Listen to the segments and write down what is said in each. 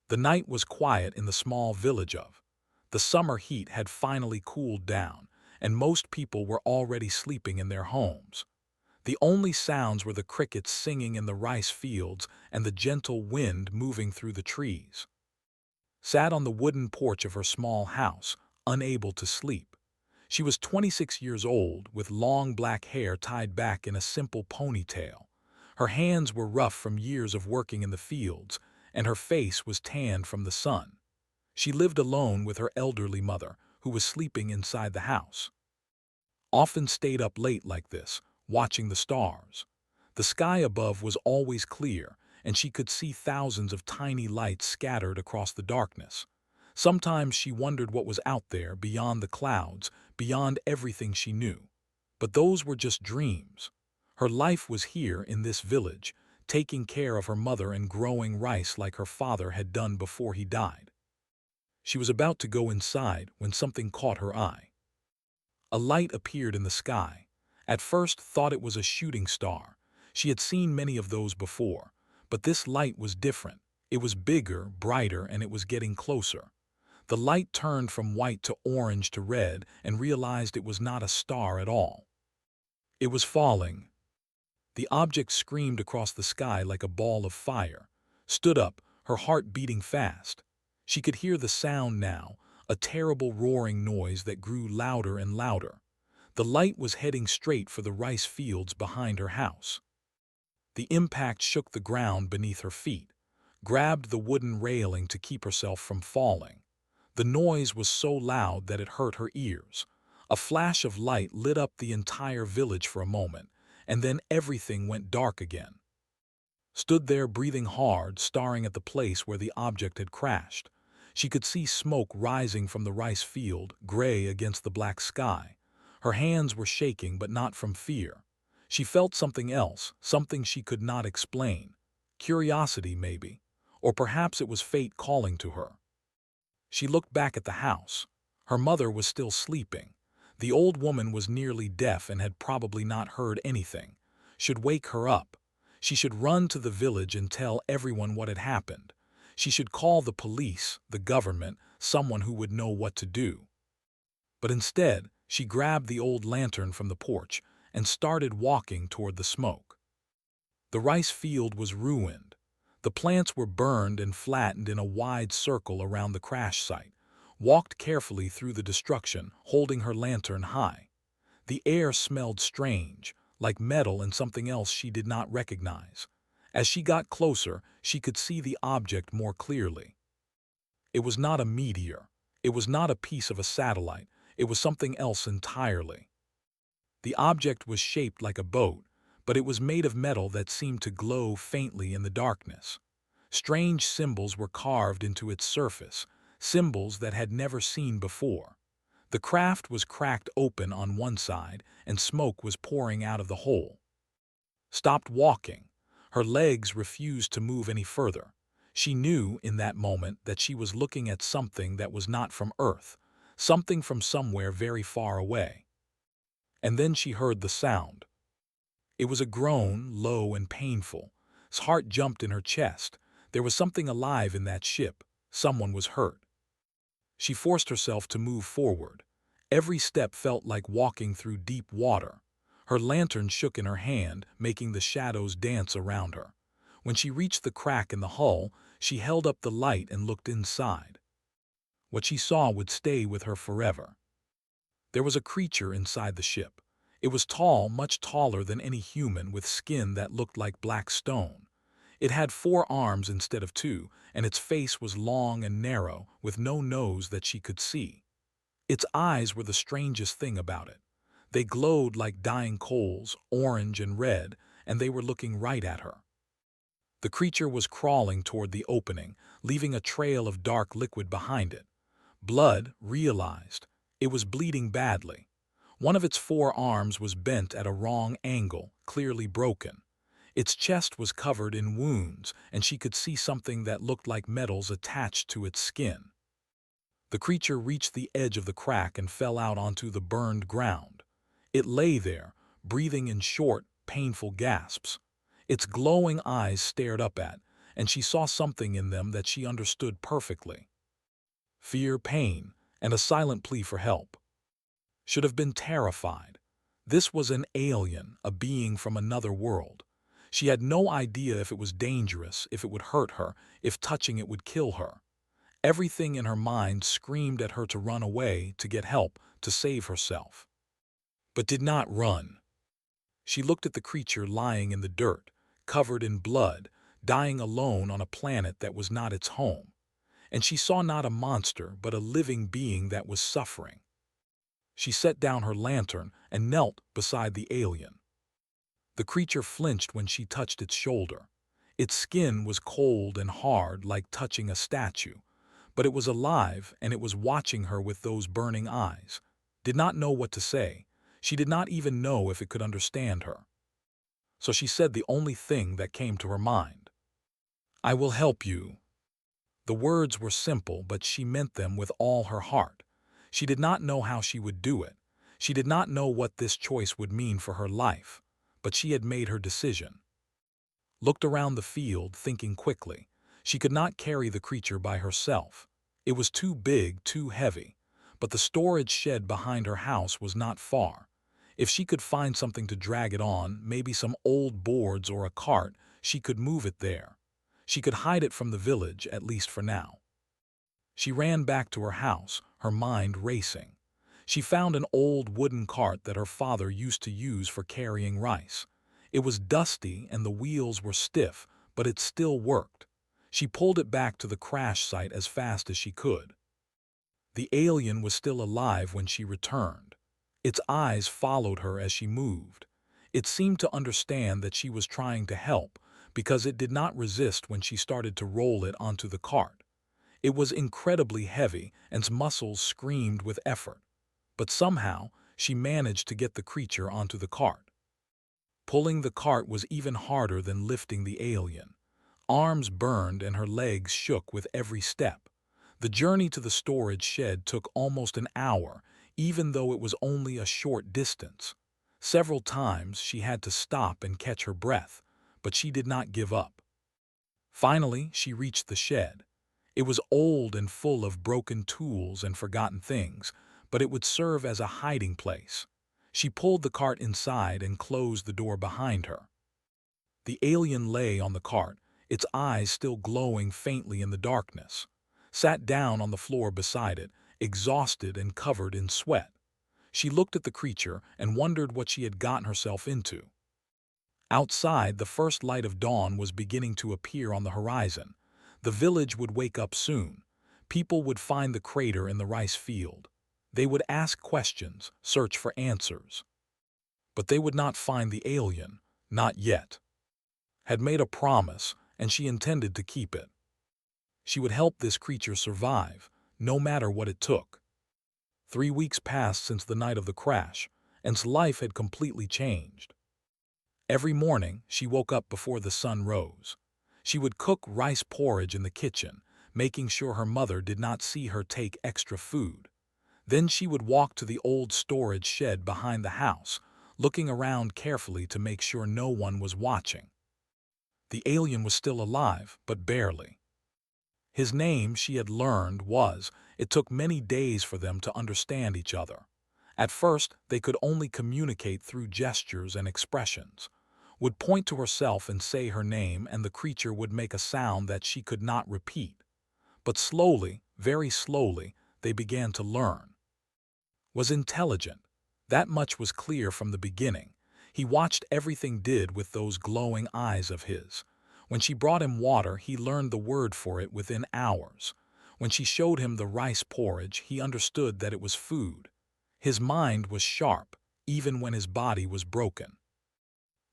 The night was quiet in the small village of. The summer heat had finally cooled down, and most people were already sleeping in their homes. The only sounds were the crickets singing in the rice fields and the gentle wind moving through the trees. Sat on the wooden porch of her small house, unable to sleep. She was 26 years old, with long black hair tied back in a simple ponytail. Her hands were rough from years of working in the fields, and her face was tanned from the sun. She lived alone with her elderly mother, who was sleeping inside the house. Often stayed up late like this, watching the stars. The sky above was always clear, and she could see thousands of tiny lights scattered across the darkness. Sometimes she wondered what was out there beyond the clouds, beyond everything she knew. But those were just dreams. Her life was here in this village, taking care of her mother and growing rice like her father had done before he died. She was about to go inside when something caught her eye. A light appeared in the sky. At first thought it was a shooting star. She had seen many of those before, but this light was different. It was bigger, brighter, and it was getting closer. The light turned from white to orange to red and realized it was not a star at all. It was falling. The object screamed across the sky like a ball of fire, stood up, her heart beating fast. She could hear the sound now, a terrible roaring noise that grew louder and louder. The light was heading straight for the rice fields behind her house. The impact shook the ground beneath her feet, grabbed the wooden railing to keep herself from falling. The noise was so loud that it hurt her ears. A flash of light lit up the entire village for a moment, and then everything went dark again. Stood there breathing hard, staring at the place where the object had crashed. She could see smoke rising from the rice field, gray against the black sky. Her hands were shaking, but not from fear. She felt something else, something she could not explain. Curiosity, maybe. Or perhaps it was fate calling to her. She looked back at the house. Her mother was still sleeping. The old woman was nearly deaf and had probably not heard anything. Should wake her up. She should run to the village and tell everyone what had happened. She should call the police, the government, someone who would know what to do. But instead, she grabbed the old lantern from the porch and started walking toward the smoke. The rice field was ruined. The plants were burned and flattened in a wide circle around the crash site. Walked carefully through the destruction, holding her lantern high. The air smelled strange, like metal and something else she did not recognize. As she got closer, she could see the object more clearly. It was not a meteor. It was not a piece of a satellite. It was something else entirely. The object was shaped like a boat, but it was made of metal that seemed to glow faintly in the darkness. Strange symbols were carved into its surface, symbols that had never seen before. The craft was cracked open on one side, and smoke was pouring out of the hole. Stopped walking. Her legs refused to move any further. She knew in that moment that she was looking at something that was not from Earth, something from somewhere very far away. And then she heard the sound. It was a groan, low and painful. His heart jumped in her chest. There was something alive in that ship. Someone was hurt. She forced herself to move forward. Every step felt like walking through deep water. Her lantern shook in her hand, making the shadows dance around her. When she reached the crack in the hull, she held up the light and looked inside. What she saw would stay with her forever. There was a creature inside the ship. It was tall, much taller than any human, with skin that looked like black stone. It had 4 arms instead of 2, and its face was long and narrow, with no nose that she could see. Its eyes were the strangest thing about it. They glowed like dying coals, orange and red, and they were looking right at her. The creature was crawling toward the opening, leaving a trail of dark liquid behind it. Blood, realized. It was bleeding badly. One of its 4 arms was bent at a wrong angle, clearly broken. Its chest was covered in wounds, and she could see something that looked like metals attached to its skin. The creature reached the edge of the crack and fell out onto the burned ground. It lay there, breathing in short, painful gasps. Its glowing eyes stared up at, and she saw something in them that she understood perfectly. Fear, pain, and a silent plea for help. Should have been terrified. This was an alien, a being from another world. She had no idea if it was dangerous, if it would hurt her, if touching it would kill her. Everything in her mind screamed at her to run away, to get help, to save herself. But did not run. She looked at the creature lying in the dirt, covered in blood, dying alone on a planet that was not its home. And she saw not a monster, but a living being that was suffering. She set down her lantern and knelt beside the alien. The creature flinched when she touched its shoulder. Its skin was cold and hard, like touching a statue, but it was alive, and it was watching her with those burning eyes. Did not know what to say. She did not even know if it could understand her. So she said the only thing that came to her mind. "I will help you." The words were simple, but she meant them with all her heart. She did not know how she would do it. She did not know what this choice would mean for her life, but she had made her decision. Looked around the field, thinking quickly. She could not carry the creature by herself. It was too big, too heavy. But the storage shed behind her house was not far. If she could find something to drag it on, maybe some old boards or a cart, she could move it there. She could hide it from the village, at least for now. She ran back to her house, her mind racing. She found an old wooden cart that her father used to use for carrying rice. It was dusty and the wheels were stiff, but it still worked. She pulled it back to the crash site as fast as she could. The alien was still alive when she returned. Its eyes followed her as she moved. It seemed to understand that she was trying to help, because it did not resist when she started to roll it onto the cart. It was incredibly heavy, and its muscles screamed with effort. But somehow, she managed to get the creature onto the cart. Pulling the cart was even harder than lifting the alien. Arms burned and her legs shook with every step. The journey to the storage shed took almost an hour, even though it was only a short distance. Several times she had to stop and catch her breath, but she did not give up. Finally, she reached the shed. It was old and full of broken tools and forgotten things, but it would serve as a hiding place. She pulled the cart inside and closed the door behind her. The alien lay on the cart, its eyes still glowing faintly in the darkness. Sat down on the floor beside it, exhausted and covered in sweat. She looked at the creature and wondered what she had gotten herself into. Outside, the first light of dawn was beginning to appear on the horizon. The village would wake up soon. People would find the crater in the rice field. They would ask questions, search for answers. But they would not find the alien, not yet. Had made a promise, and she intended to keep it. She would help this creature survive, no matter what it took. 3 weeks passed since the night of the crash, and its life had completely changed. Every morning, she woke up before the sun rose. She would cook rice porridge in the kitchen, making sure her mother did not see her take extra food. Then she would walk to the old storage shed behind the house, looking around carefully to make sure no one was watching. The alien was still alive, but barely. His name, she had learned, it took many days for them to understand each other. At first, they could only communicate through gestures and expressions. Would point to herself and say her name, and the creature would make a sound that she could not repeat. But slowly, very slowly, they began to learn. Was intelligent. That much was clear from the beginning. He watched everything did with those glowing eyes of his. When she brought him water, he learned the word for it within hours. When she showed him the rice porridge, he understood that it was food. His mind was sharp, even when his body was broken.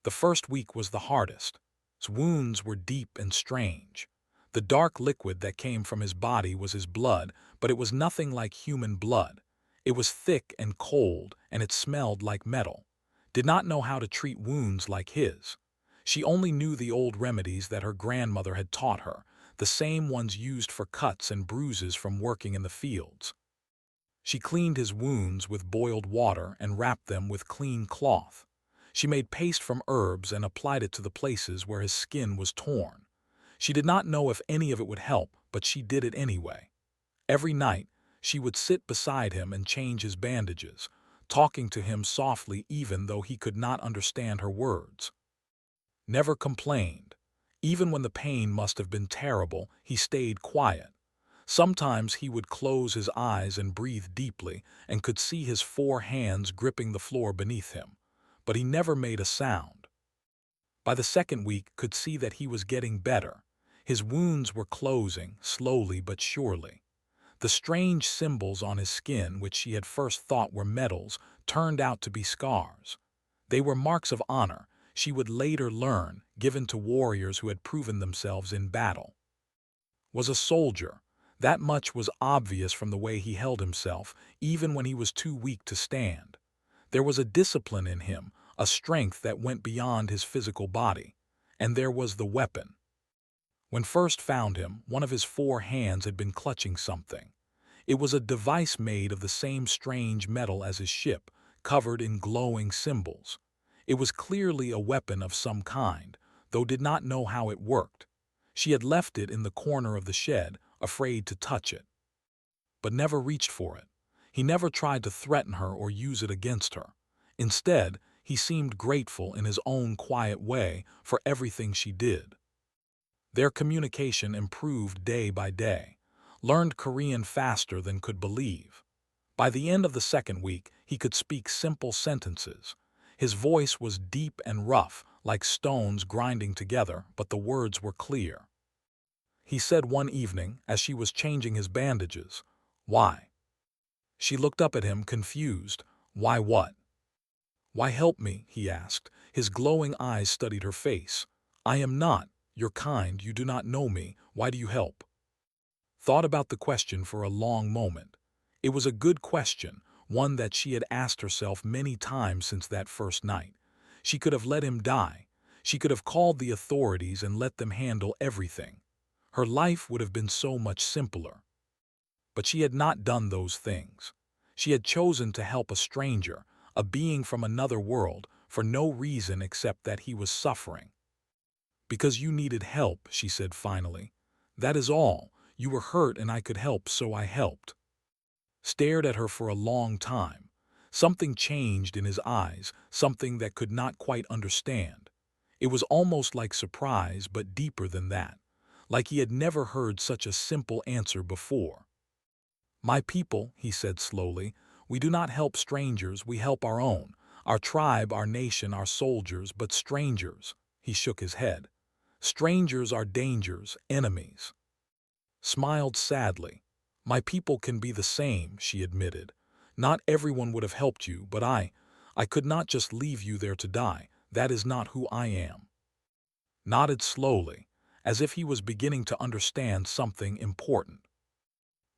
The first week was the hardest. His wounds were deep and strange. The dark liquid that came from his body was his blood, but it was nothing like human blood. It was thick and cold, and it smelled like metal. Did not know how to treat wounds like his. She only knew the old remedies that her grandmother had taught her, the same ones used for cuts and bruises from working in the fields. She cleaned his wounds with boiled water and wrapped them with clean cloth. She made paste from herbs and applied it to the places where his skin was torn. She did not know if any of it would help, but she did it anyway. Every night, she would sit beside him and change his bandages, talking to him softly even though he could not understand her words. Never complained. Even when the pain must have been terrible, he stayed quiet. Sometimes he would close his eyes and breathe deeply and could see his 4 hands gripping the floor beneath him, but he never made a sound. By the second week, could see that he was getting better. His wounds were closing, slowly but surely. The strange symbols on his skin, which she had first thought were medals, turned out to be scars. They were marks of honor, she would later learn, given to warriors who had proven themselves in battle. Was a soldier. That much was obvious from the way he held himself, even when he was too weak to stand. There was a discipline in him, a strength that went beyond his physical body. And there was the weapon. When first found him, one of his 4 hands had been clutching something. It was a device made of the same strange metal as his ship, covered in glowing symbols. It was clearly a weapon of some kind, though did not know how it worked. She had left it in the corner of the shed, afraid to touch it. But never reached for it. He never tried to threaten her or use it against her. Instead, he seemed grateful in his own quiet way for everything she did. Their communication improved day by day. Learned Korean faster than could believe. By the end of the second week, he could speak simple sentences. His voice was deep and rough, like stones grinding together, but the words were clear. He said one evening, as she was changing his bandages, "Why?" She looked up at him, confused. "Why what?" "Why help me?" he asked. His glowing eyes studied her face. "I am not your kind, you do not know me. Why do you help?" Thought about the question for a long moment. It was a good question, one that she had asked herself many times since that first night. She could have let him die. She could have called the authorities and let them handle everything. Her life would have been so much simpler. But she had not done those things. She had chosen to help a stranger, a being from another world, for no reason except that he was suffering. "Because you needed help," she said finally. "That is all. You were hurt and I could help, so I helped." Stared at her for a long time. Something changed in his eyes, something that could not quite understand. It was almost like surprise, but deeper than that. Like he had never heard such a simple answer before. "My people," he said slowly, "we do not help strangers, we help our own. Our tribe, our nation, our soldiers, but strangers." He shook his head. "Strangers are dangers, enemies." Smiled sadly. "My people can be the same," she admitted. "Not everyone would have helped you, but I could not just leave you there to die. That is not who I am." Nodded slowly, as if he was beginning to understand something important.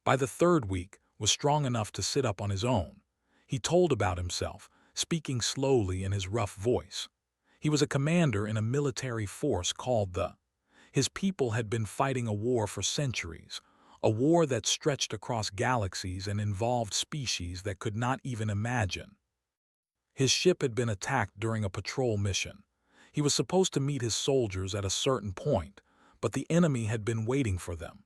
By the third week, was strong enough to sit up on his own. He told about himself, speaking slowly in his rough voice. He was a commander in a military force called the. His people had been fighting a war for centuries, a war that stretched across galaxies and involved species that could not even imagine. His ship had been attacked during a patrol mission. He was supposed to meet his soldiers at a certain point, but the enemy had been waiting for them.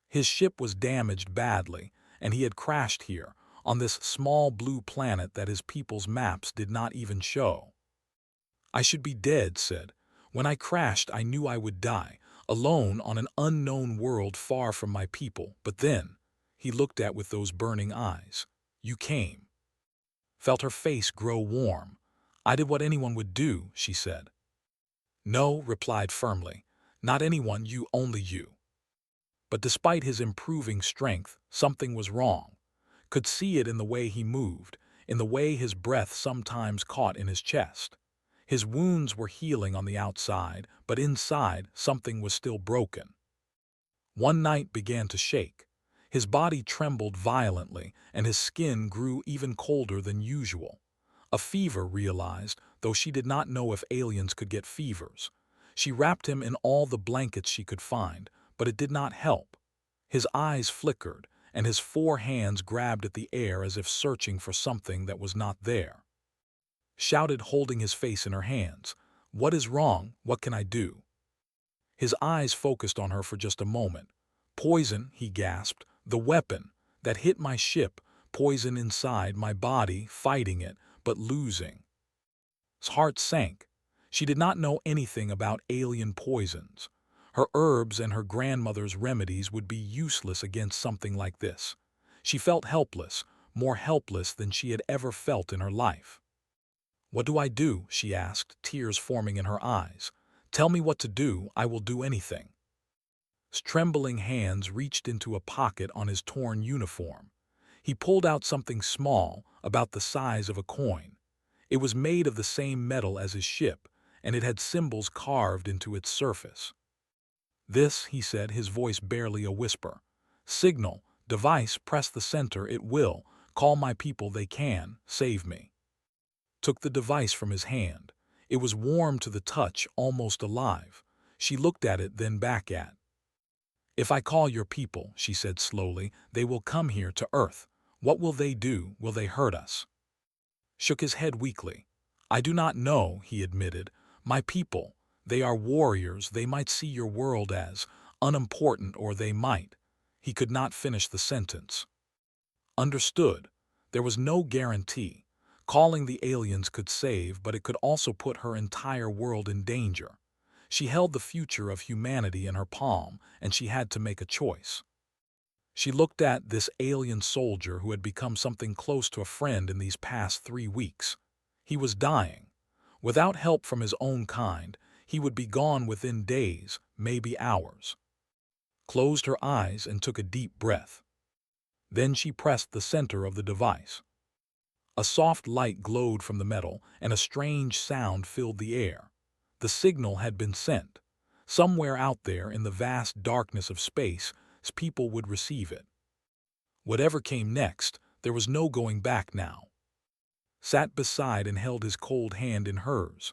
His ship was damaged badly, and he had crashed here, on this small blue planet that his people's maps did not even show. "I should be dead," said. "When I crashed, I knew I would die, alone on an unknown world far from my people. But then," he looked at with those burning eyes, "you came." Felt her face grow warm. "I did what anyone would do," she said. "No," replied firmly. "Not anyone, you, only you." But despite his improving strength, something was wrong. Could see it in the way he moved, in the way his breath sometimes caught in his chest. His wounds were healing on the outside, but inside something was still broken. One night began to shake. His body trembled violently, and his skin grew even colder than usual. A fever, realized, though she did not know if aliens could get fevers. She wrapped him in all the blankets she could find, but it did not help. His eyes flickered, and his 4 hands grabbed at the air as if searching for something that was not there. Shouted, holding his face in her hands, "What is wrong? What can I do?" His eyes focused on her for just a moment. "Poison," he gasped. "The weapon that hit my ship. Poison inside my body, fighting it, but losing." His heart sank. She did not know anything about alien poisons. Her herbs and her grandmother's remedies would be useless against something like this. She felt helpless, more helpless than she had ever felt in her life. "What do I do?" she asked, tears forming in her eyes. "Tell me what to do, I will do anything." His trembling hands reached into a pocket on his torn uniform. He pulled out something small, about the size of a coin. It was made of the same metal as his ship, and it had symbols carved into its surface. "This," he said, his voice barely a whisper. "Signal, device, press the center, it will. Call my people, they can, save me." Took the device from his hand. It was warm to the touch, almost alive. She looked at it, then back at. "If I call your people," she said slowly, "they will come here to Earth. What will they do? Will they hurt us?" Shook his head weakly. "I do not know," he admitted. "My people, they are warriors. They might see your world as unimportant, or they might." He could not finish the sentence. Understood. There was no guarantee. Calling the aliens could save, but it could also put her entire world in danger. She held the future of humanity in her palm, and she had to make a choice. She looked at this alien soldier who had become something close to a friend in these past 3 weeks. He was dying. Without help from his own kind, he would be gone within days, maybe hours. Closed her eyes and took a deep breath. Then she pressed the center of the device. A soft light glowed from the metal, and a strange sound filled the air. The signal had been sent. Somewhere out there in the vast darkness of space, people would receive it. Whatever came next, there was no going back now. Sat beside and held his cold hand in hers.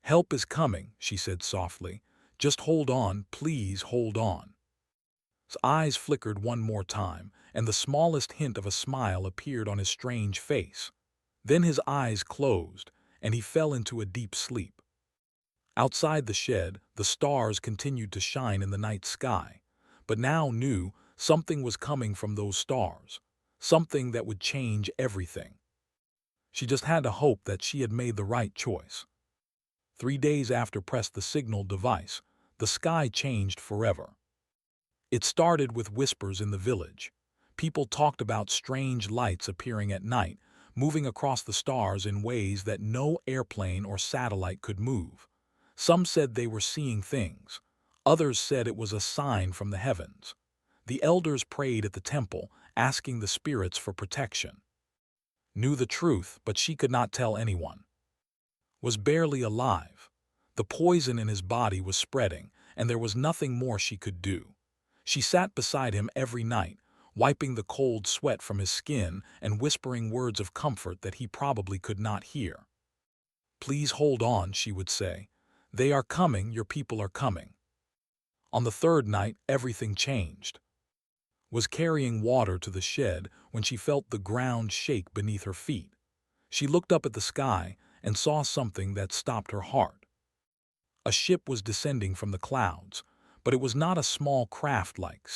"Help is coming," she said softly. "Just hold on, please hold on." His eyes flickered one more time, and the smallest hint of a smile appeared on his strange face. Then his eyes closed, and he fell into a deep sleep. Outside the shed, the stars continued to shine in the night sky, but now knew something was coming from those stars, something that would change everything. She just had to hope that she had made the right choice. 3 days after pressed the signal device, the sky changed forever. It started with whispers in the village. People talked about strange lights appearing at night, moving across the stars in ways that no airplane or satellite could move. Some said they were seeing things. Others said it was a sign from the heavens. The elders prayed at the temple, asking the spirits for protection. Knew the truth, but she could not tell anyone. Was barely alive. The poison in his body was spreading, and there was nothing more she could do. She sat beside him every night, wiping the cold sweat from his skin and whispering words of comfort that he probably could not hear. "Please hold on," she would say. "They are coming, your people are coming." On the third night, everything changed. Was carrying water to the shed when she felt the ground shake beneath her feet. She looked up at the sky and saw something that stopped her heart. A ship was descending from the clouds, but it was not a small craft like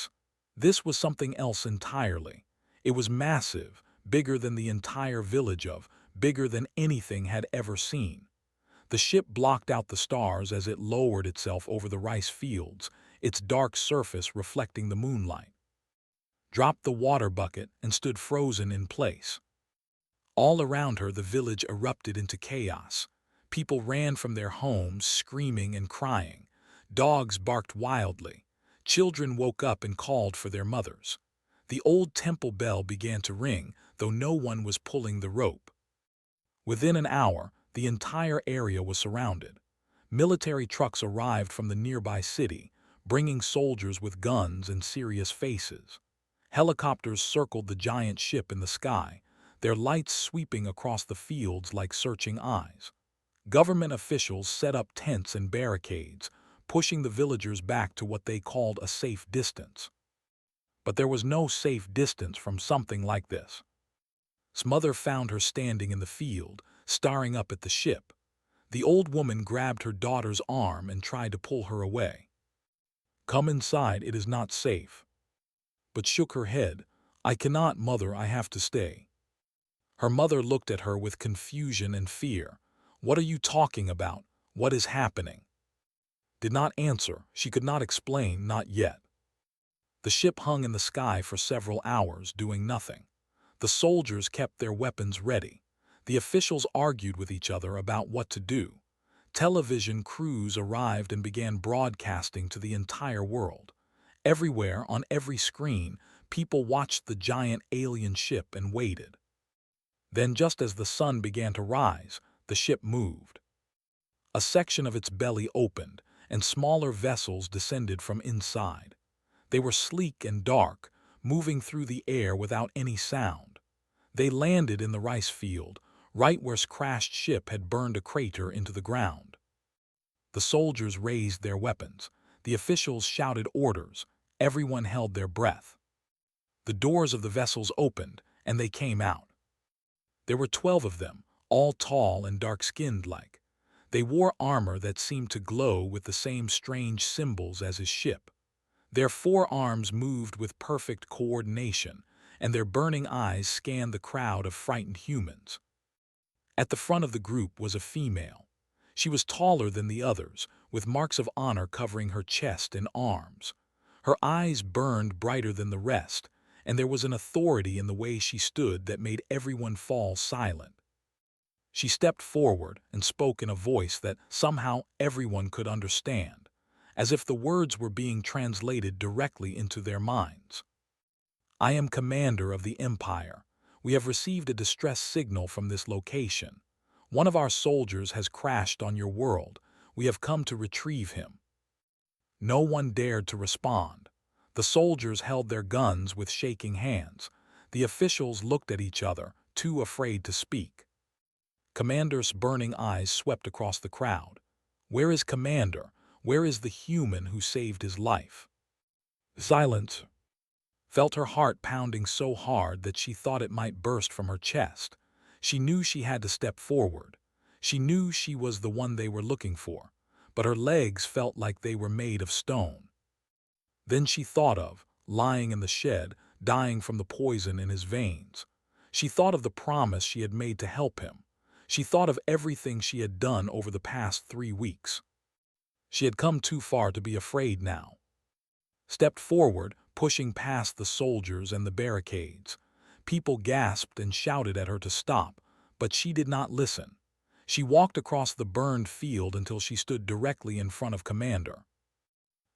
this was something else entirely. It was massive, bigger than the entire village bigger than anything had ever seen. The ship blocked out the stars as it lowered itself over the rice fields, its dark surface reflecting the moonlight. Dropped the water bucket and stood frozen in place. All around her, the village erupted into chaos. People ran from their homes, screaming and crying. Dogs barked wildly. Children woke up and called for their mothers. The old temple bell began to ring, though no one was pulling the rope. Within an hour, the entire area was surrounded. Military trucks arrived from the nearby city, bringing soldiers with guns and serious faces. Helicopters circled the giant ship in the sky, their lights sweeping across the fields like searching eyes. Government officials set up tents and barricades, pushing the villagers back to what they called a safe distance. But there was no safe distance from something like this. His mother found her standing in the field, staring up at the ship. The old woman grabbed her daughter's arm and tried to pull her away. "Come inside, it is not safe." But shook her head. "I cannot, mother, I have to stay." Her mother looked at her with confusion and fear. "What are you talking about? What is happening?" Did not answer. She could not explain, not yet. The ship hung in the sky for several hours, doing nothing. The soldiers kept their weapons ready. The officials argued with each other about what to do. Television crews arrived and began broadcasting to the entire world. Everywhere, on every screen, people watched the giant alien ship and waited. Then, just as the sun began to rise, the ship moved. A section of its belly opened, and smaller vessels descended from inside. They were sleek and dark, moving through the air without any sound. They landed in the rice field, right where crashed ship had burned a crater into the ground. The soldiers raised their weapons. The officials shouted orders. Everyone held their breath. The doors of the vessels opened, and they came out. There were 12 of them, all tall and dark-skinned like. They wore armor that seemed to glow with the same strange symbols as his ship. Their forearms moved with perfect coordination, and their burning eyes scanned the crowd of frightened humans. At the front of the group was a female. She was taller than the others, with marks of honor covering her chest and arms. Her eyes burned brighter than the rest, and there was an authority in the way she stood that made everyone fall silent. She stepped forward and spoke in a voice that somehow everyone could understand, as if the words were being translated directly into their minds. "I am commander of the Empire. We have received a distress signal from this location. One of our soldiers has crashed on your world. We have come to retrieve him." No one dared to respond. The soldiers held their guns with shaking hands. The officials looked at each other, too afraid to speak. Commander's burning eyes swept across the crowd. Where is Commander? Where is the human who saved his life? Silence. Felt her heart pounding so hard that she thought it might burst from her chest. She knew she had to step forward. She knew she was the one they were looking for, but her legs felt like they were made of stone. Then she thought of, lying in the shed, dying from the poison in his veins. She thought of the promise she had made to help him. She thought of everything she had done over the past 3 weeks. She had come too far to be afraid now. Stepped forward, pushing past the soldiers and the barricades. People gasped and shouted at her to stop, but she did not listen. She walked across the burned field until she stood directly in front of Commander.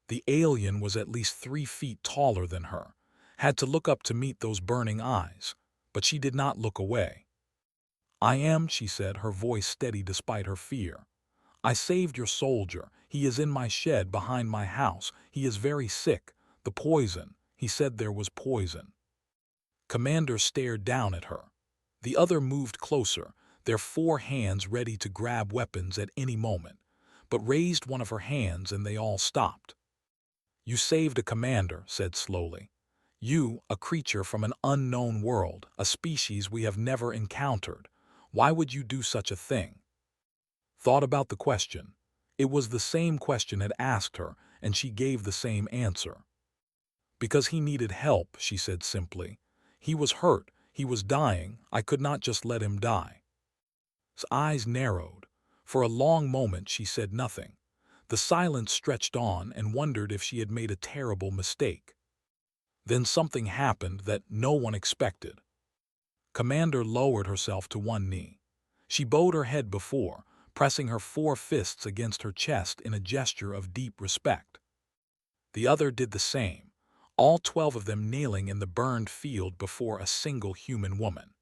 The alien was at least 3 feet taller than her, had to look up to meet those burning eyes, but she did not look away. "I am," she said, her voice steady despite her fear. "I saved your soldier. He is in my shed behind my house. He is very sick. The poison. He said there was poison." Commander stared down at her. The other moved closer, their 4 hands ready to grab weapons at any moment, but raised one of her hands and they all stopped. "You saved a commander," said slowly. "You, a creature from an unknown world, a species we have never encountered. Why would you do such a thing?" Thought about the question. It was the same question had asked her, and she gave the same answer. "Because he needed help," she said simply. "He was hurt. He was dying. I could not just let him die." His eyes narrowed. For a long moment she said nothing. The silence stretched on and wondered if she had made a terrible mistake. Then something happened that no one expected. Commander lowered herself to one knee. She bowed her head before, pressing her 4 fists against her chest in a gesture of deep respect. The other did the same, all 12 of them kneeling in the burned field before a single human woman.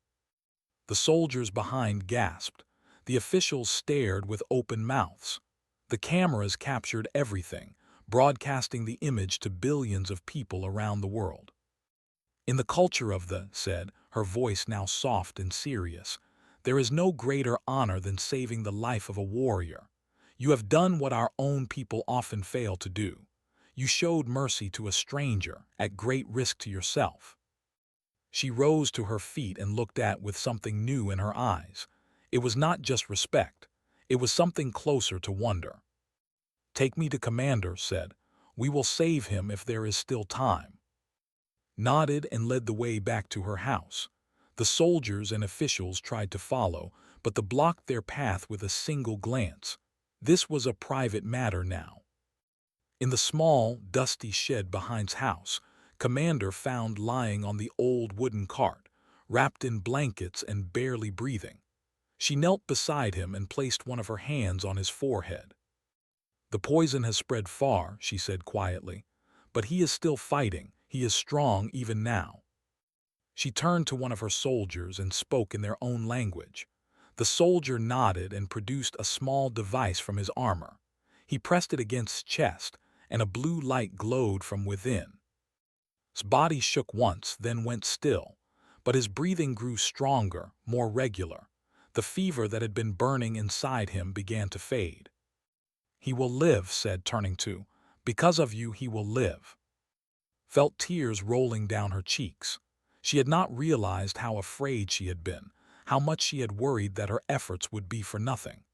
The soldiers behind gasped. The officials stared with open mouths. The cameras captured everything, broadcasting the image to billions of people around the world. "In the culture of the," said, her voice now soft and serious, "there is no greater honor than saving the life of a warrior. You have done what our own people often fail to do. You showed mercy to a stranger, at great risk to yourself." She rose to her feet and looked at with something new in her eyes. It was not just respect. It was something closer to wonder. "Take me to Commander," said. We will save him if there is still time. Nodded and led the way back to her house. The soldiers and officials tried to follow, but they blocked their path with a single glance. This was a private matter now. In the small, dusty shed behind his house, Commander found lying on the old wooden cart, wrapped in blankets and barely breathing. She knelt beside him and placed one of her hands on his forehead. "The poison has spread far," she said quietly, "but he is still fighting. He is strong even now." She turned to one of her soldiers and spoke in their own language. The soldier nodded and produced a small device from his armor. He pressed it against his chest, and a blue light glowed from within. His body shook once, then went still, but his breathing grew stronger, more regular. The fever that had been burning inside him began to fade. "He will live," said, turning to. "Because of you, he will live." Felt tears rolling down her cheeks. She had not realized how afraid she had been, how much she had worried that her efforts would be for nothing.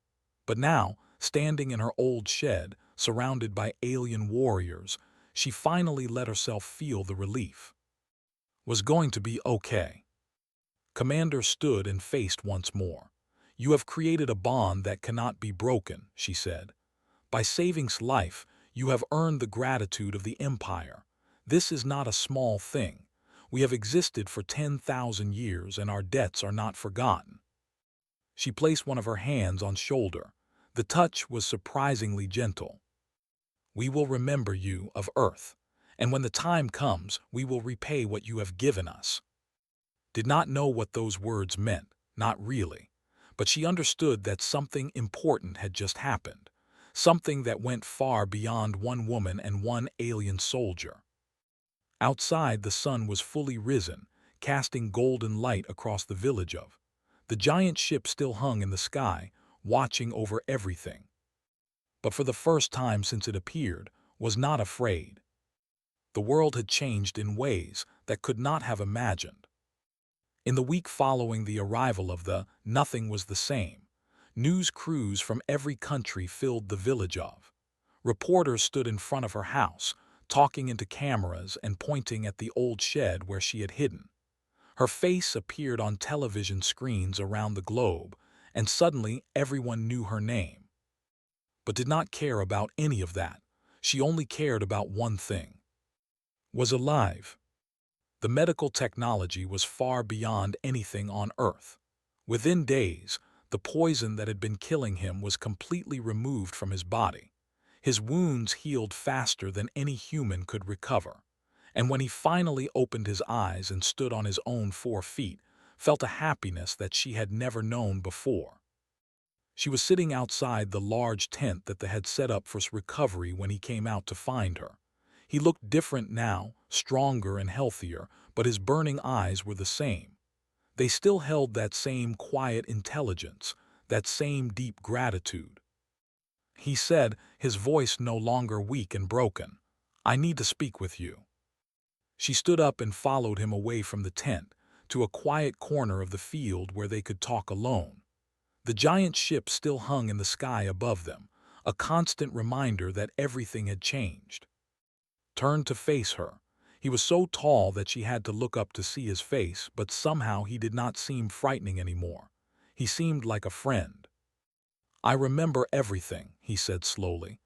But now, standing in her old shed, surrounded by alien warriors, she finally let herself feel the relief. Was going to be okay. Commander stood and faced once more. "You have created a bond that cannot be broken," she said. "By saving his life, you have earned the gratitude of the Empire. This is not a small thing. We have existed for 10,000 years and our debts are not forgotten." She placed one of her hands on his shoulder. The touch was surprisingly gentle. "We will remember you of Earth, and when the time comes, we will repay what you have given us." Did not know what those words meant, not really, but she understood that something important had just happened, something that went far beyond one woman and one alien soldier. Outside, the sun was fully risen, casting golden light across the village of. The giant ship still hung in the sky, watching over everything. But for the first time since it appeared, was not afraid. The world had changed in ways that could not have imagined. In the week following the arrival of the, nothing was the same. News crews from every country filled the village of. Reporters stood in front of her house, talking into cameras and pointing at the old shed where she had hidden. Her face appeared on television screens around the globe, and suddenly everyone knew her name. But did not care about any of that. She only cared about one thing. Was alive. The medical technology was far beyond anything on Earth. Within days, the poison that had been killing him was completely removed from his body. His wounds healed faster than any human could recover. And when he finally opened his eyes and stood on his own 4 feet, felt a happiness that she had never known before. She was sitting outside the large tent that they had set up for his recovery when he came out to find her. He looked different now, stronger and healthier, but his burning eyes were the same. They still held that same quiet intelligence, that same deep gratitude. He said, his voice no longer weak and broken, "I need to speak with you." She stood up and followed him away from the tent, to a quiet corner of the field where they could talk alone. The giant ship still hung in the sky above them, a constant reminder that everything had changed. Turned to face her. He was so tall that she had to look up to see his face, but somehow he did not seem frightening anymore. He seemed like a friend. "I remember everything," he said slowly.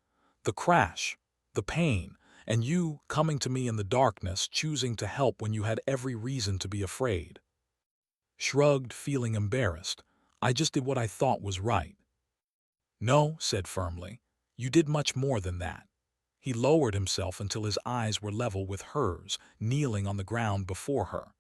"The crash, the pain, and you coming to me in the darkness, choosing to help when you had every reason to be afraid." Shrugged, feeling embarrassed. "I just did what I thought was right." "No," said firmly. "You did much more than that." He lowered himself until his eyes were level with hers, kneeling on the ground before her.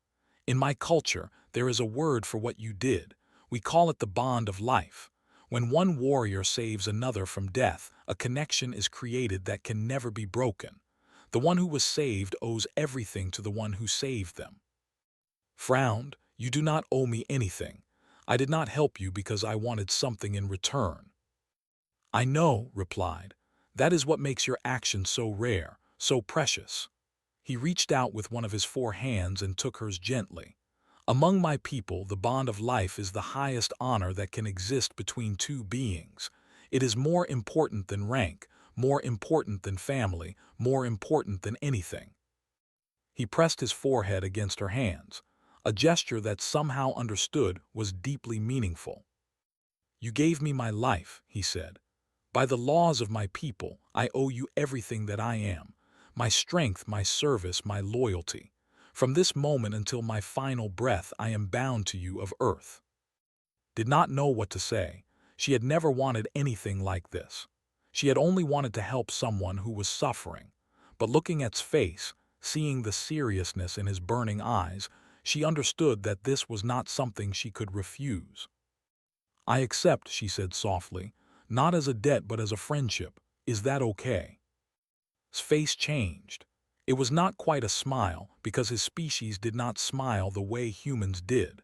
"In my culture, there is a word for what you did. We call it the bond of life. When one warrior saves another from death, a connection is created that can never be broken. The one who was saved owes everything to the one who saved them." Frowned. "You do not owe me anything. I did not help you because I wanted something in return." "I know," replied. "That is what makes your action so rare, so precious." He reached out with one of his 4 hands and took hers gently. "Among my people, the bond of life is the highest honor that can exist between 2 beings. It is more important than rank, more important than family, more important than anything. He pressed his forehead against her hands, a gesture that somehow understood was deeply meaningful. "You gave me my life," he said. "By the laws of my people, I owe you everything that I am, my strength, my service, my loyalty. From this moment until my final breath, I am bound to you of Earth." Did not know what to say. She had never wanted anything like this. She had only wanted to help someone who was suffering. But looking at his face, seeing the seriousness in his burning eyes, she understood that this was not something she could refuse. "I accept," she said softly, "not as a debt but as a friendship. Is that okay?" His face changed. It was not quite a smile, because his species did not smile the way humans did.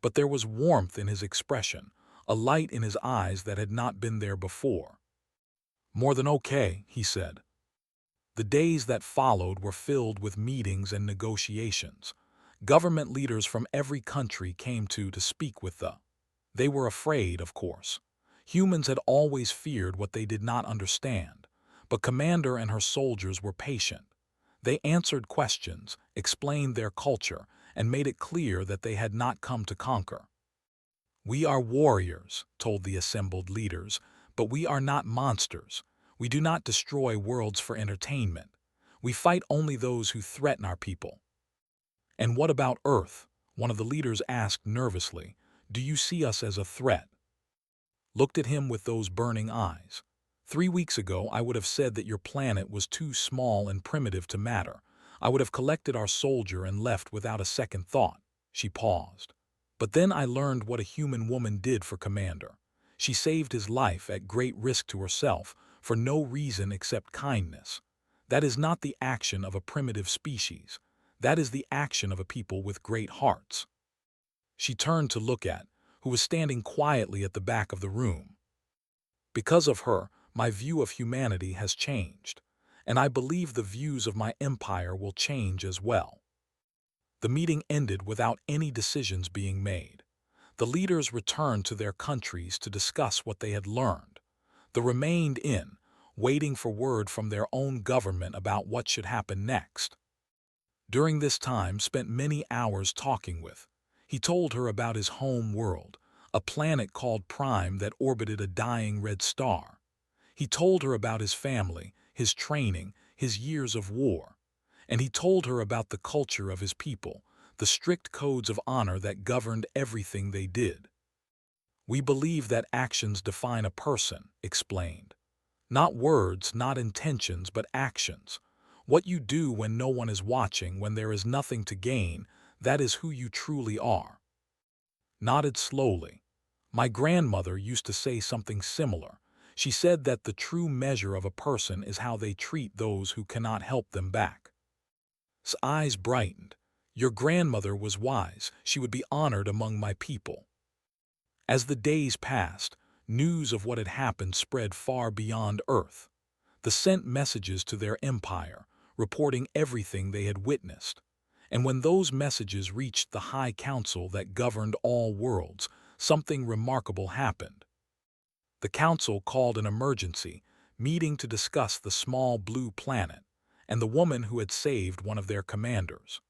But there was warmth in his expression, a light in his eyes that had not been there before. "More than okay," he said. The days that followed were filled with meetings and negotiations. Government leaders from every country came to speak with the. They were afraid, of course. Humans had always feared what they did not understand, but Commander and her soldiers were patient. They answered questions, explained their culture, and made it clear that they had not come to conquer. "We are warriors," told the assembled leaders, "but we are not monsters. We do not destroy worlds for entertainment. We fight only those who threaten our people." "And what about Earth?" one of the leaders asked nervously. "Do you see us as a threat?" Looked at him with those burning eyes. "3 weeks ago, I would have said that your planet was too small and primitive to matter. I would have collected our soldier and left without a second thought." She paused. "But then I learned what a human woman did for Commander. She saved his life at great risk to herself, for no reason except kindness. That is not the action of a primitive species. That is the action of a people with great hearts." She turned to look at, who was standing quietly at the back of the room. "Because of her, my view of humanity has changed, and I believe the views of my empire will change as well." The meeting ended without any decisions being made. The leaders returned to their countries to discuss what they had learned. The remained in, waiting for word from their own government about what should happen next. During this time spent many hours talking with. He told her about his home world, a planet called Prime that orbited a dying red star. He told her about his family, his training, his years of war. And he told her about the culture of his people, the strict codes of honor that governed everything they did. "We believe that actions define a person," explained. "Not words, not intentions, but actions. What you do when no one is watching, when there is nothing to gain, that is who you truly are." Nodded slowly. "My grandmother used to say something similar. She said that the true measure of a person is how they treat those who cannot help them back." His eyes brightened. "Your grandmother was wise. She would be honored among my people." As the days passed, news of what had happened spread far beyond Earth. They sent messages to their empire, reporting everything they had witnessed. And when those messages reached the High Council that governed all worlds, something remarkable happened. The council called an emergency meeting to discuss the small blue planet and the woman who had saved one of their commanders.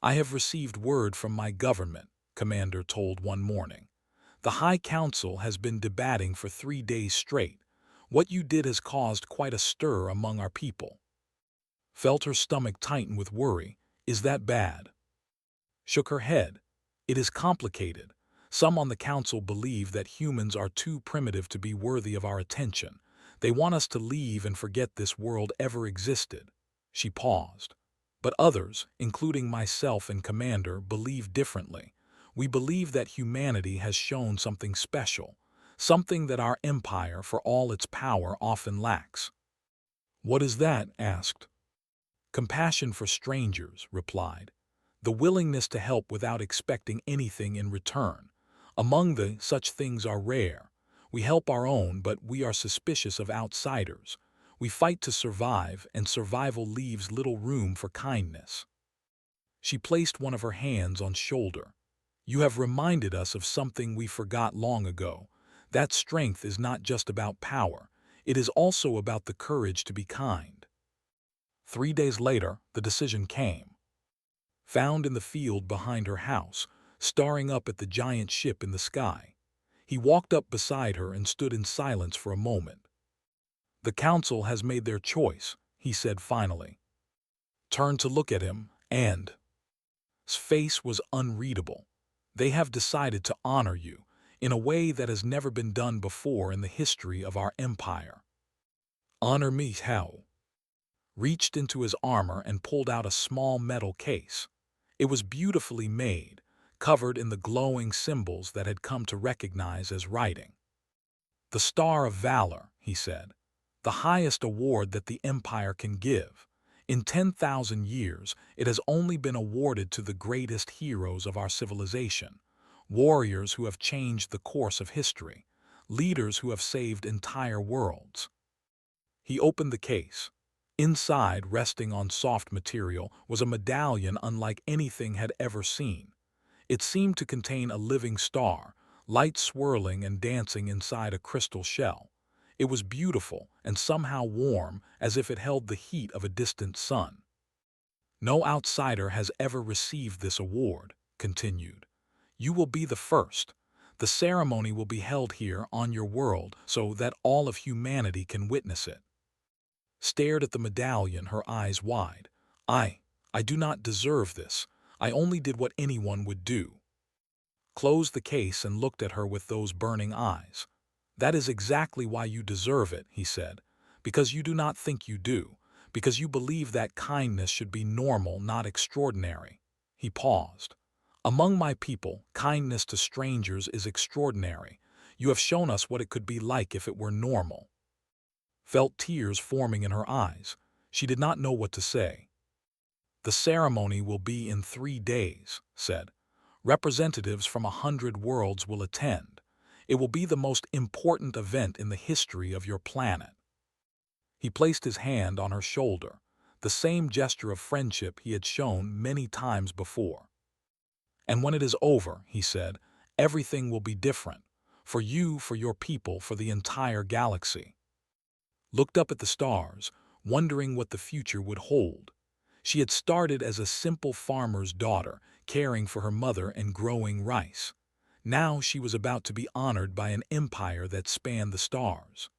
"I have received word from my government," Commander told one morning. "The High Council has been debating for 3 days straight. What you did has caused quite a stir among our people." Felt her stomach tighten with worry. "Is that bad?" Shook her head. "It is complicated. Some on the council believe that humans are too primitive to be worthy of our attention. They want us to leave and forget this world ever existed." She paused. "But others, including myself and Commander, believe differently. We believe that humanity has shown something special, something that our empire, for all its power, often lacks." "What is that?" asked. "Compassion for strangers," replied. "The willingness to help without expecting anything in return. Among the such things are rare. We help our own, but we are suspicious of outsiders. We fight to survive, and survival leaves little room for kindness." She placed one of her hands on shoulder. "You have reminded us of something we forgot long ago. That strength is not just about power. it is also about the courage to be kind. 3 days later, the decision came. Found in the field behind her house, staring up at the giant ship in the sky, he walked up beside her and stood in silence for a moment. "The council has made their choice," he said finally. Turned to look at him, and his face was unreadable. "They have decided to honor you in a way that has never been done before in the history of our empire." "Honor me how?" Reached into his armor and pulled out a small metal case. It was beautifully made, covered in the glowing symbols that had come to recognize as writing. "The Star of Valor," he said, "the highest award that the Empire can give. In 10,000 years, it has only been awarded to the greatest heroes of our civilization, warriors who have changed the course of history, leaders who have saved entire worlds." He opened the case. Inside, resting on soft material, was a medallion unlike anything had ever seen. It seemed to contain a living star, light swirling and dancing inside a crystal shell. It was beautiful and somehow warm, as if it held the heat of a distant sun. "No outsider has ever received this award," continued. "You will be the first. The ceremony will be held here on your world so that all of humanity can witness it." Stared at the medallion, her eyes wide. I do not deserve this. I only did what anyone would do." Closed the case and looked at her with those burning eyes. "That is exactly why you deserve it," he said. "Because you do not think you do. Because you believe that kindness should be normal, not extraordinary." He paused. "Among my people, kindness to strangers is extraordinary. You have shown us what it could be like if it were normal." Felt tears forming in her eyes. She did not know what to say. "The ceremony will be in 3 days," said. "Representatives from 100 worlds will attend. It will be the most important event in the history of your planet." He placed his hand on her shoulder, the same gesture of friendship he had shown many times before. "And when it is over," he said, "everything will be different. For you, for your people, for the entire galaxy." Looked up at the stars, wondering what the future would hold. She had started as a simple farmer's daughter, caring for her mother and growing rice. Now she was about to be honored by an empire that spanned the stars.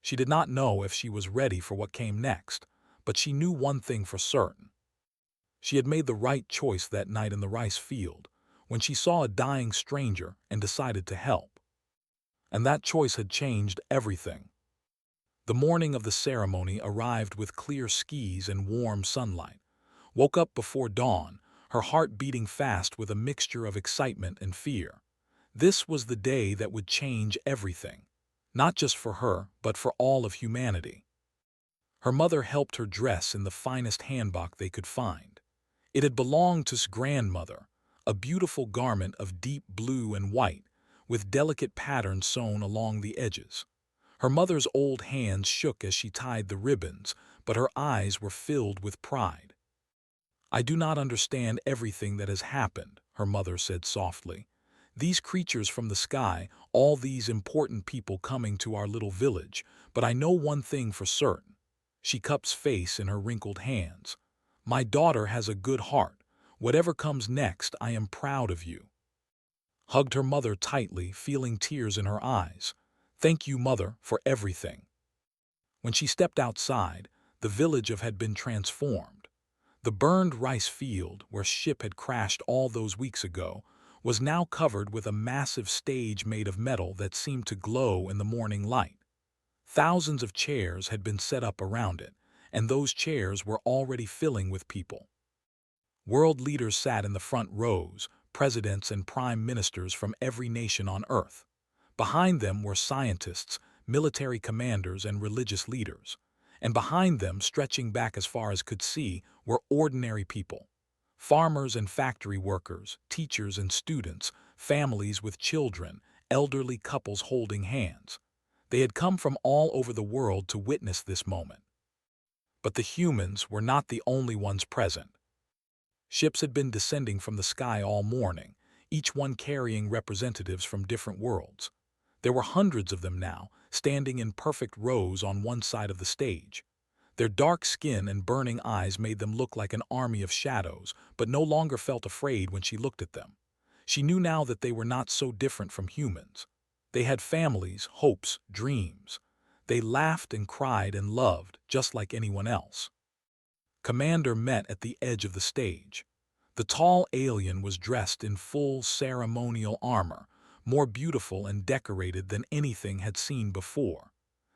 She did not know if she was ready for what came next, but she knew one thing for certain. She had made the right choice that night in the rice field, when she saw a dying stranger and decided to help. And that choice had changed everything. The morning of the ceremony arrived with clear skies and warm sunlight. Woke up before dawn, her heart beating fast with a mixture of excitement and fear. This was the day that would change everything, not just for her, but for all of humanity. Her mother helped her dress in the finest hanbok they could find. It had belonged to his grandmother, a beautiful garment of deep blue and white, with delicate patterns sewn along the edges. Her mother's old hands shook as she tied the ribbons, but her eyes were filled with pride. "I do not understand everything that has happened," her mother said softly. "These creatures from the sky, all these important people coming to our little village, but I know one thing for certain." She cups face in her wrinkled hands. "My daughter has a good heart. Whatever comes next, I am proud of you." Hugged her mother tightly, feeling tears in her eyes. "Thank you, Mother, for everything." When she stepped outside, the village had been transformed. The burned rice field, where ship had crashed all those weeks ago, was now covered with a massive stage made of metal that seemed to glow in the morning light. Thousands of chairs had been set up around it, and those chairs were already filling with people. World leaders sat in the front rows, presidents and prime ministers from every nation on Earth. Behind them were scientists, military commanders, and religious leaders. And behind them, stretching back as far as could see, were ordinary people. Farmers and factory workers, teachers and students, families with children, elderly couples holding hands. They had come from all over the world to witness this moment. But the humans were not the only ones present. Ships had been descending from the sky all morning, each one carrying representatives from different worlds. There were hundreds of them now, standing in perfect rows on one side of the stage. Their dark skin and burning eyes made them look like an army of shadows, but no longer felt afraid when she looked at them. She knew now that they were not so different from humans. They had families, hopes, dreams. They laughed and cried and loved, just like anyone else. Commander met at the edge of the stage. The tall alien was dressed in full ceremonial armor, more beautiful and decorated than anything had seen before.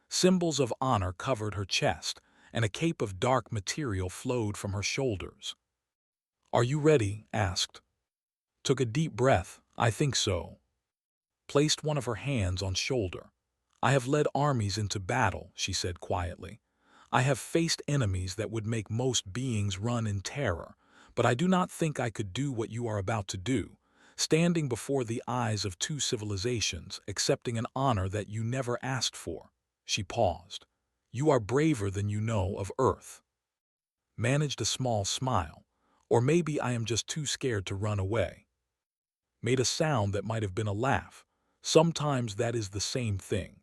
Symbols of honor covered her chest, and a cape of dark material flowed from her shoulders. "Are you ready?" asked. Took a deep breath. "I think so." Placed one of her hands on shoulder. "I have led armies into battle," she said quietly. "I have faced enemies that would make most beings run in terror, but I do not think I could do what you are about to do, standing before the eyes of two civilizations, accepting an honor that you never asked for." She paused. "You are braver than you know of Earth." Managed a small smile. "Or maybe I am just too scared to run away." Made a sound that might have been a laugh. "Sometimes that is the same thing."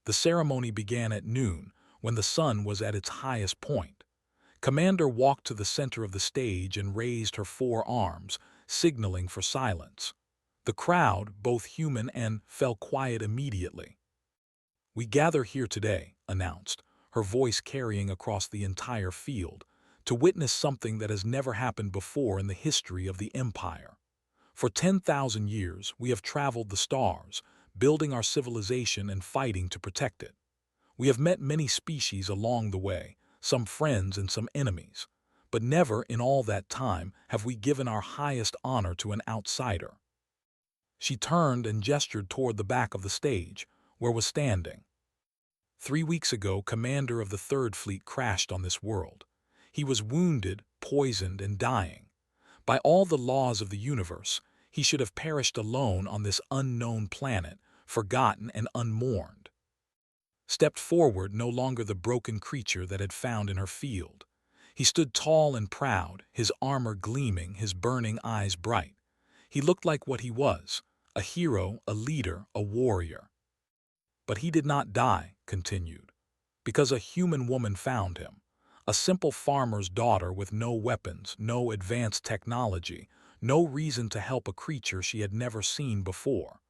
The ceremony began at noon, when the sun was at its highest point. Commander walked to the center of the stage and raised her four arms, signaling for silence. The crowd, both human and fell quiet immediately. "We gather here today," announced, her voice carrying across the entire field, "to witness something that has never happened before in the history of the Empire. For 10,000 years, we have traveled the stars, building our civilization and fighting to protect it. We have met many species along the way, some friends and some enemies, but never in all that time have we given our highest honor to an outsider." She turned and gestured toward the back of the stage, where was standing. 3 weeks ago, Commander of the Third Fleet crashed on this world. He was wounded, poisoned, and dying. By all the laws of the universe, he should have perished alone on this unknown planet, forgotten and unmourned. Stepped forward, no longer the broken creature that had found in her field. He stood tall and proud, his armor gleaming, his burning eyes bright. He looked like what he was, a hero, a leader, a warrior. "But he did not die," continued, "because a human woman found him. A simple farmer's daughter with no weapons, no advanced technology, no reason to help a creature she had never seen before.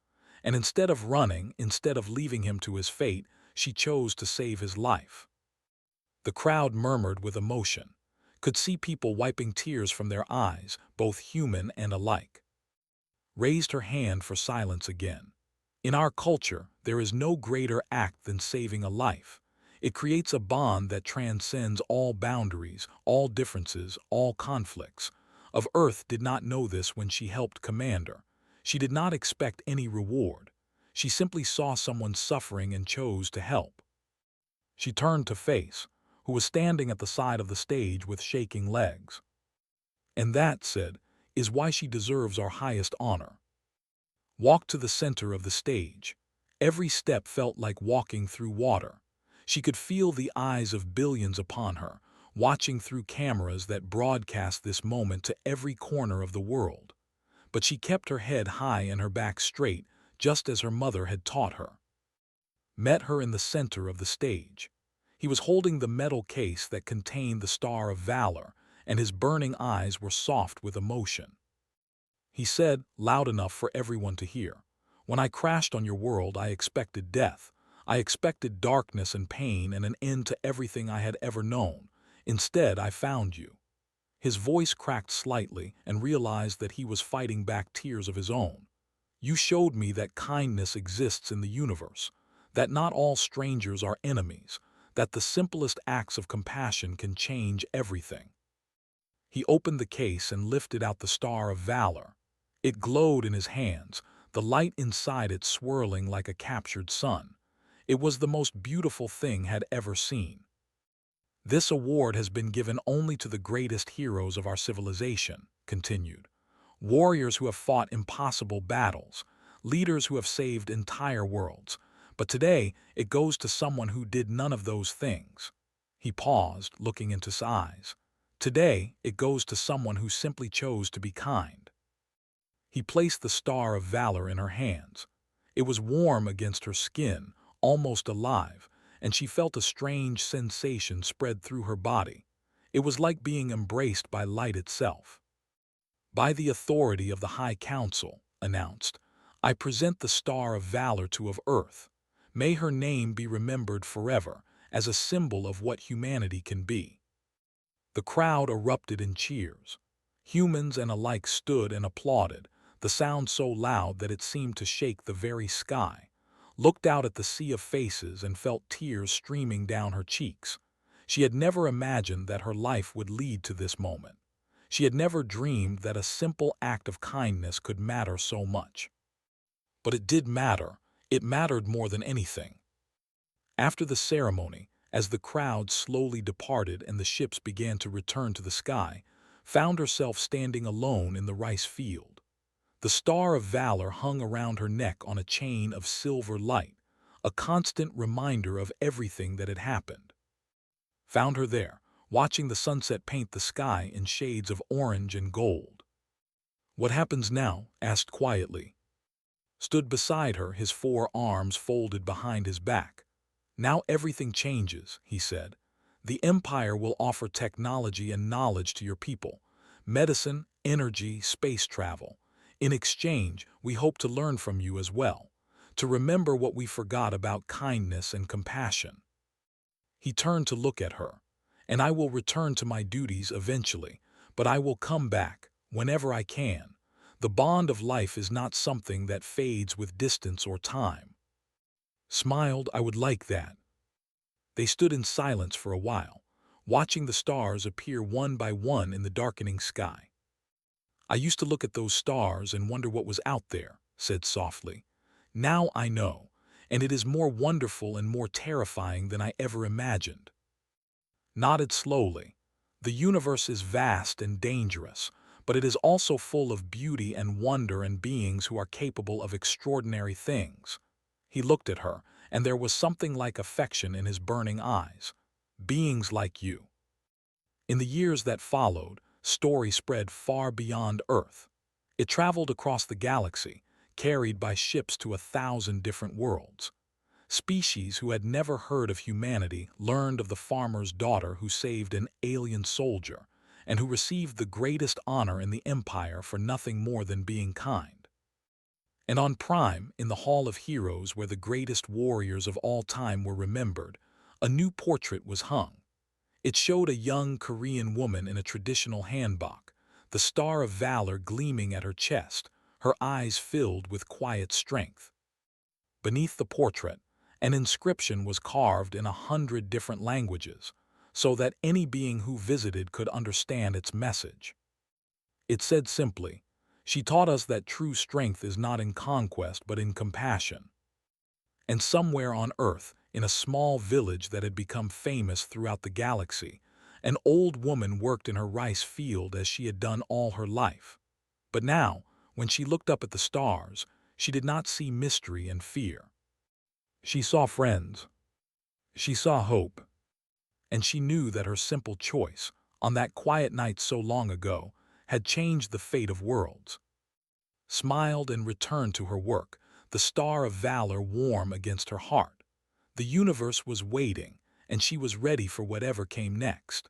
And instead of running, instead of leaving him to his fate, she chose to save his life." The crowd murmured with emotion, could see people wiping tears from their eyes, both human and alike. Raised her hand for silence again. "In our culture, there is no greater act than saving a life. It creates a bond that transcends all boundaries, all differences, all conflicts. Of Earth did not know this when she helped Commander. She did not expect any reward. She simply saw someone suffering and chose to help." She turned to Face, who was standing at the side of the stage with shaking legs. "And that," said, "is why she deserves our highest honor." Walked to the center of the stage. Every step felt like walking through water. She could feel the eyes of billions upon her, watching through cameras that broadcast this moment to every corner of the world. But she kept her head high and her back straight, just as her mother had taught her. Met her in the center of the stage. He was holding the metal case that contained the Star of Valor, and his burning eyes were soft with emotion. He said, loud enough for everyone to hear, "When I crashed on your world, I expected death. I expected darkness and pain and an end to everything I had ever known. Instead, I found you." His voice cracked slightly and realized that he was fighting back tears of his own. "You showed me that kindness exists in the universe, that not all strangers are enemies, that the simplest acts of compassion can change everything." He opened the case and lifted out the Star of Valor. It glowed in his hands, the light inside it swirling like a captured sun. It was the most beautiful thing had ever seen. "This award has been given only to the greatest heroes of our civilization," continued. "Warriors who have fought impossible battles, leaders who have saved entire worlds. But today, it goes to someone who did none of those things." He paused, looking into his eyes. "Today, it goes to someone who simply chose to be kind." He placed the Star of Valor in her hands. It was warm against her skin, almost alive, and she felt a strange sensation spread through her body. It was like being embraced by light itself. "By the authority of the High Council," announced, "I present the Star of Valor to of Earth. May her name be remembered forever as a symbol of what humanity can be." The crowd erupted in cheers. Humans and alike stood and applauded, the sound so loud that it seemed to shake the very sky, looked out at the sea of faces and felt tears streaming down her cheeks. She had never imagined that her life would lead to this moment. She had never dreamed that a simple act of kindness could matter so much. But it did matter. It mattered more than anything. After the ceremony, as the crowd slowly departed and the ships began to return to the sky, found herself standing alone in the rice field. The Star of Valor hung around her neck on a chain of silver light, a constant reminder of everything that had happened. Found her there, watching the sunset paint the sky in shades of orange and gold. "What happens now?" asked quietly. Stood beside her, his 4 arms folded behind his back. "Now everything changes," he said. "The Empire will offer technology and knowledge to your people. Medicine, energy, space travel. In exchange, we hope to learn from you as well, to remember what we forgot about kindness and compassion." He turned to look at her. "And I will return to my duties eventually, but I will come back, whenever I can. The bond of life is not something that fades with distance or time." Smiled, "I would like that." They stood in silence for a while, watching the stars appear one by one in the darkening sky. "I used to look at those stars and wonder what was out there," said softly. "Now I know, and it is more wonderful and more terrifying than I ever imagined." Nodded slowly. "The universe is vast and dangerous, but it is also full of beauty and wonder and beings who are capable of extraordinary things." He looked at her, and there was something like affection in his burning eyes. "Beings like you." In the years that followed, Story spread far beyond Earth. It traveled across the galaxy, carried by ships to 1,000 different worlds. Species who had never heard of humanity learned of the farmer's daughter who saved an alien soldier, and who received the greatest honor in the Empire for nothing more than being kind. And on Prime, in the Hall of Heroes where the greatest warriors of all time were remembered, a new portrait was hung. It showed a young Korean woman in a traditional hanbok, the Star of Valor gleaming at her chest, her eyes filled with quiet strength. Beneath the portrait, an inscription was carved in 100 different languages, so that any being who visited could understand its message. It said simply, "She taught us that true strength is not in conquest but in compassion." And somewhere on Earth, in a small village that had become famous throughout the galaxy, an old woman worked in her rice field as she had done all her life. But now, when she looked up at the stars, she did not see mystery and fear. She saw friends. She saw hope. And she knew that her simple choice, on that quiet night so long ago, had changed the fate of worlds. Smiled and returned to her work, the Star of Valor warm against her heart. The universe was waiting, and she was ready for whatever came next.